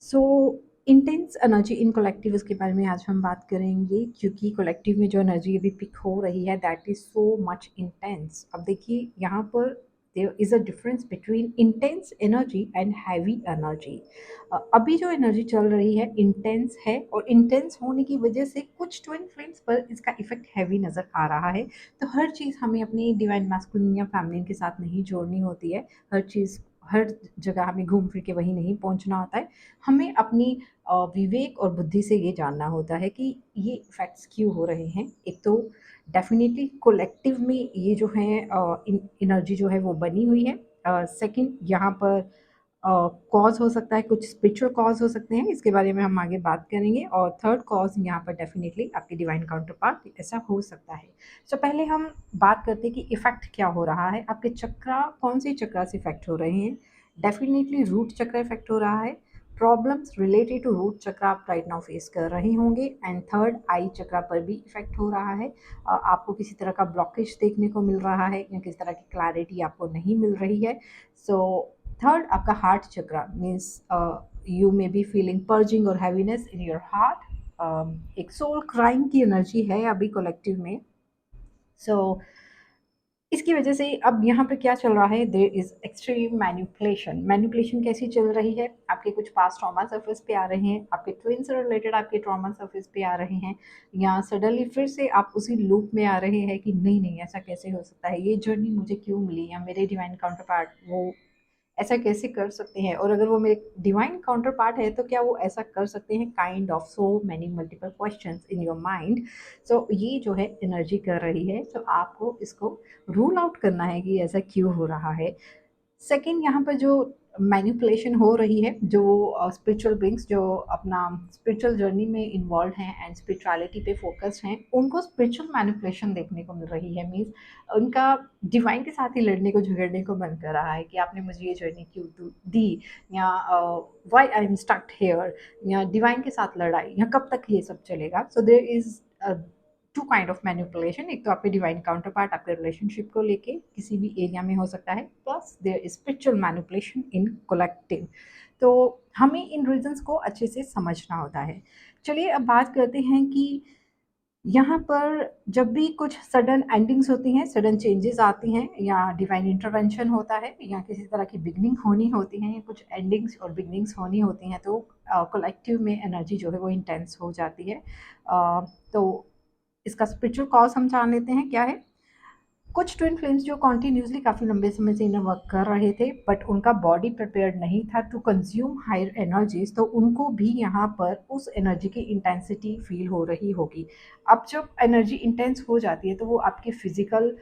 So intense energy in collective इसके बारे में आज हम बात करेंगे क्योंकि कलेक्टिव में जो एनर्जी अभी पिक हो रही है that is so much intense. अब देखिए यहाँ पर there is a difference between intense energy and heavy energy. अभी जो एनर्जी चल रही है इंटेंस है और इंटेंस होने की वजह से कुछ ट्विन फ्लेम्स पर इसका इफेक्ट हैवी नजर आ रहा है। तो हर चीज़ हमें अपनी डिवाइन मैस्कुलिन या फेमिनिन के साथ नहीं जोड़नी होती है। हर चीज़ हर जगह हमें घूम फिर के वहीं नहीं पहुंचना होता है। हमें अपनी विवेक और बुद्धि से ये जानना होता है कि ये इफ़ेक्ट्स क्यों हो रहे हैं। एक तो डेफ़िनिटली कलेक्टिव में ये जो है एनर्जी जो है वो बनी हुई है। सेकंड यहाँ पर कॉज़ हो सकता है, कुछ स्पिरिचुअल कॉज़ हो सकते हैं, इसके बारे में हम आगे बात करेंगे। और थर्ड कॉज़ यहाँ पर डेफ़िनिटली आपके डिवाइन काउंटर पार्ट ऐसा हो सकता है। तो पहले हम बात करते हैं कि इफ़ेक्ट क्या हो रहा है, आपके चक्रा कौन से चक्रा से इफ़ेक्ट हो रहे हैं। डेफ़िनिटली रूट चक्र इफ़ेक्ट हो रहा है। प्रॉब्लम्स रिलेटेड टू रूट चक्र आप राइट नाउ फेस कर रहे होंगे। एंड थर्ड आई चक्र पर भी इफेक्ट हो रहा है। आपको किसी तरह का ब्लॉकेज देखने को मिल रहा है या किसी तरह की क्लैरिटी आपको नहीं मिल रही है। सो थर्ड आपका हार्ट चक्र means you may be feeling purging और हैवीनेस इन योर हार्ट। एक सोल क्राइम की एनर्जी है अभी कलेक्टिव में। सो इसकी वजह से अब यहाँ पे क्या चल रहा है, there is extreme manipulation. Manipulation कैसी चल रही है, आपके कुछ पास्ट ट्रॉमा सर्फेस पे आ रहे हैं, आपके ट्विन से रिलेटेड आपके ट्रॉमा सर्फेस पे आ रहे हैं, या सडनली फिर से आप उसी लूप में आ रहे हैं कि नहीं नहीं ऐसा कैसे हो सकता है, ये जर्नी मुझे क्यों मिली, या मेरे डिवाइन काउंटर पार्ट वो ऐसा कैसे कर सकते हैं, और अगर वो मेरे डिवाइन काउंटर पार्ट है तो क्या वो ऐसा कर सकते हैं, kind of so many multiple questions in your mind. So ये जो है एनर्जी कर रही है। तो आपको इसको रूल आउट करना है कि ऐसा क्यों हो रहा है। सेकंड यहाँ पर जो मैनिपुलेशन हो रही है, जो स्पिरिचुअल बींग्स जो अपना स्पिरिचुअल जर्नी में इन्वॉल्व हैं एंड स्पिरिचुअलिटी पे फोकस्ड हैं, उनको स्पिरिचुअल मैनिपुलेशन देखने को मिल रही है। मीन्स उनका डिवाइन के साथ ही लड़ने को झगड़ने को मन कर रहा है कि आपने मुझे ये जर्नी क्यों दी, या why I am stuck here, या डिवाइन के साथ लड़ाई, या कब तक ये सब चलेगा। So there is two kind of manipulation. एक तो आपके डिवाइन काउंटर पार्ट आपके रिलेशनशिप को लेके किसी भी एरिया में हो सकता है, plus there is spiritual manipulation in collective. तो हमें इन रीजंस को अच्छे से समझना होता है। चलिए अब बात करते हैं कि यहाँ पर जब भी कुछ सडन एंडिंग्स होती हैं, सडन चेंजेस आती हैं, या डिवाइन इंटरवेंशन होता है, या किसी तरह की बिगनिंग होनी होती है, या कुछ एंडिंग्स और बिगनिंग्स होनी होती हैं, तो कलेक्टिव में एनर्जी जो है वो इंटेंस हो जाती है। तो इसका स्पिरिचुअल कॉज हम जान लेते हैं क्या है। कुछ ट्विन फ्लेम्स जो कॉन्टिन्यूसली काफ़ी लंबे समय से इन्हें वर्क कर रहे थे, बट उनका बॉडी प्रिपेयर्ड नहीं था टू कंज्यूम हायर एनर्जीज, तो उनको भी यहाँ पर उस एनर्जी की इंटेंसिटी फील हो रही होगी। अब जब एनर्जी इंटेंस हो जाती है तो वो आपके फिजिकल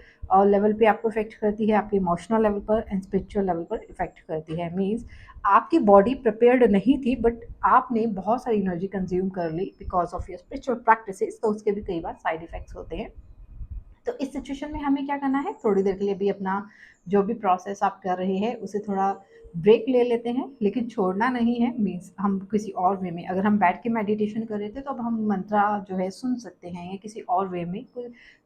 लेवल पे आपको इफेक्ट करती है, आपके इमोशनल लेवल पर एंड स्पिरिचुअल लेवल पर इफेक्ट करती है। मीन्स आपकी बॉडी प्रिपेयर्ड नहीं थी, बट आपने बहुत सारी एनर्जी कंज्यूम कर ली because of your spiritual practices, तो उसके भी कई बार साइड इफेक्ट्स होते हैं। तो इस सिचुएशन में हमें क्या करना है, थोड़ी देर के लिए भी अपना जो भी प्रोसेस आप कर रहे हैं उसे थोड़ा ब्रेक ले लेते हैं, लेकिन छोड़ना नहीं है। मीन्स हम किसी और वे में, अगर हम बैठ के मेडिटेशन कर रहे थे तो अब हम मंत्रा जो है सुन सकते हैं, या किसी और वे में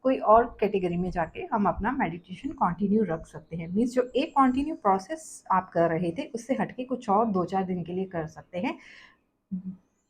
कोई और कैटेगरी में जाके हम अपना मेडिटेशन कंटिन्यू रख सकते हैं। मीन्स जो एक कंटिन्यू प्रोसेस आप कर रहे थे उससे हटके कुछ और 2-4 दिन के लिए कर सकते हैं।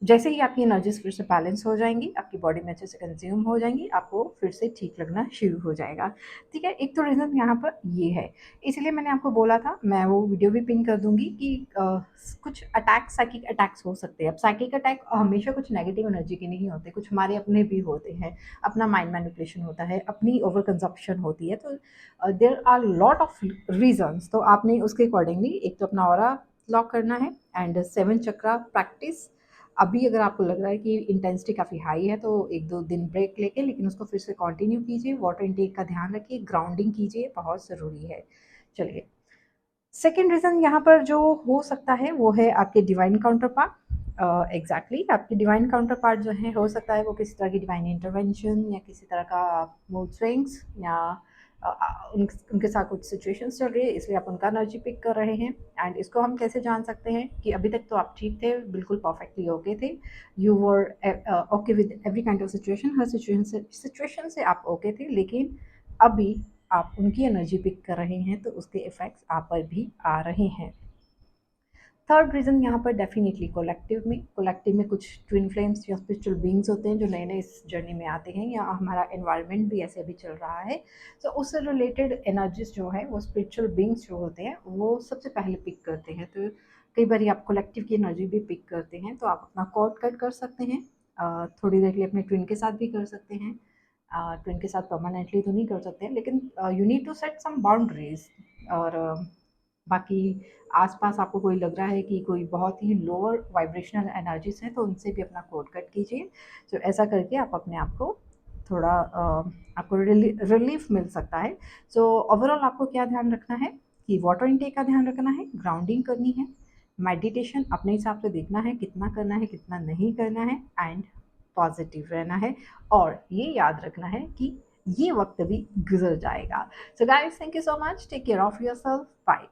जैसे ही आपकी एनर्जीज फिर से बैलेंस हो जाएंगी, आपकी बॉडी में अच्छे से कंज्यूम हो जाएंगी, आपको फिर से ठीक लगना शुरू हो जाएगा। ठीक है, एक तो रीज़न यहाँ पर ये है, इसलिए मैंने आपको बोला था, मैं वो वीडियो भी पिन कर दूंगी कि कुछ अटैक साइकिक अटैक्स हो सकते हैं। अब साइकिक अटैक हमेशा कुछ नेगेटिव एनर्जी के नहीं होते, कुछ हमारे अपने भी होते हैं, अपना माइंड मैनिपुलेशन होता है, अपनी ओवर कंजप्शन होती है। तो there are lot of reasons. तो आपने उसके अकॉर्डिंगली एक तो अपना ऑरा लॉक करना है, एंड 7 चक्रा प्रैक्टिस। अभी अगर आपको लग रहा है कि इंटेंसिटी काफ़ी हाई है तो 1-2 दिन ब्रेक लेके लेकिन उसको फिर से कंटिन्यू कीजिए। वाटर इनटेक का ध्यान रखिए, ग्राउंडिंग कीजिए, बहुत ज़रूरी है। चलिए, सेकंड रीज़न यहाँ पर जो हो सकता है वो है आपके डिवाइन काउंटर पार्ट। एग्जैक्टली आपके डिवाइन काउंटर पार्ट जो है, हो सकता है वो किसी तरह की डिवाइन इंटरवेंशन या किसी तरह का मूड स्विंग्स, या उनके साथ कुछ सिचुएशंस चल रही है, इसलिए आप उनका एनर्जी पिक कर रहे हैं। एंड इसको हम कैसे जान सकते हैं कि अभी तक तो आप ठीक थे, बिल्कुल परफेक्टली ओके थे, you were okay with every kind of situation, her situation से आप ओके थे, लेकिन अभी आप उनकी एनर्जी पिक कर रहे हैं तो उसके इफ़ेक्ट्स आप पर भी आ रहे हैं। थर्ड रीज़न यहाँ पर डेफिनेटली कोलेक्टिव में कुछ ट्विन फ्लेम्स या स्पिरिचुअल बीइंग्स होते हैं जो नए नए इस जर्नी में आते हैं, या हमारा एनवायरनमेंट भी ऐसे अभी चल रहा है। तो उससे रिलेटेड एनर्जीज जो है वो स्पिरिचुअल बीइंग्स जो होते हैं वो सबसे पहले पिक करते हैं। तो कई बार आप कोलेक्टिव की एनर्जी भी पिक करते हैं, तो आप अपना कॉर्ड कट कर सकते हैं, थोड़ी देर के लिए अपने ट्विन के साथ भी कर सकते हैं। ट्विन के साथ परमानेंटली तो नहीं कर सकते हैं, लेकिन you need to set some boundaries. और बाकी आसपास आपको कोई लग रहा है कि कोई बहुत ही लोअर वाइब्रेशनल एनर्जीज हैं, तो उनसे भी अपना कोड कट कीजिए। तो ऐसा करके आप अपने आप को थोड़ा आपको रिलीफ मिल सकता है। सो ओवरऑल आपको क्या ध्यान रखना है कि वाटर इनटेक का ध्यान रखना है, ग्राउंडिंग करनी है, मेडिटेशन अपने हिसाब से देखना है कितना करना है कितना नहीं करना है, एंड पॉजिटिव रहना है। और ये याद रखना है कि ये वक्त भी गुजर जाएगा। So guys, thank you so much, take care of yourself, bye.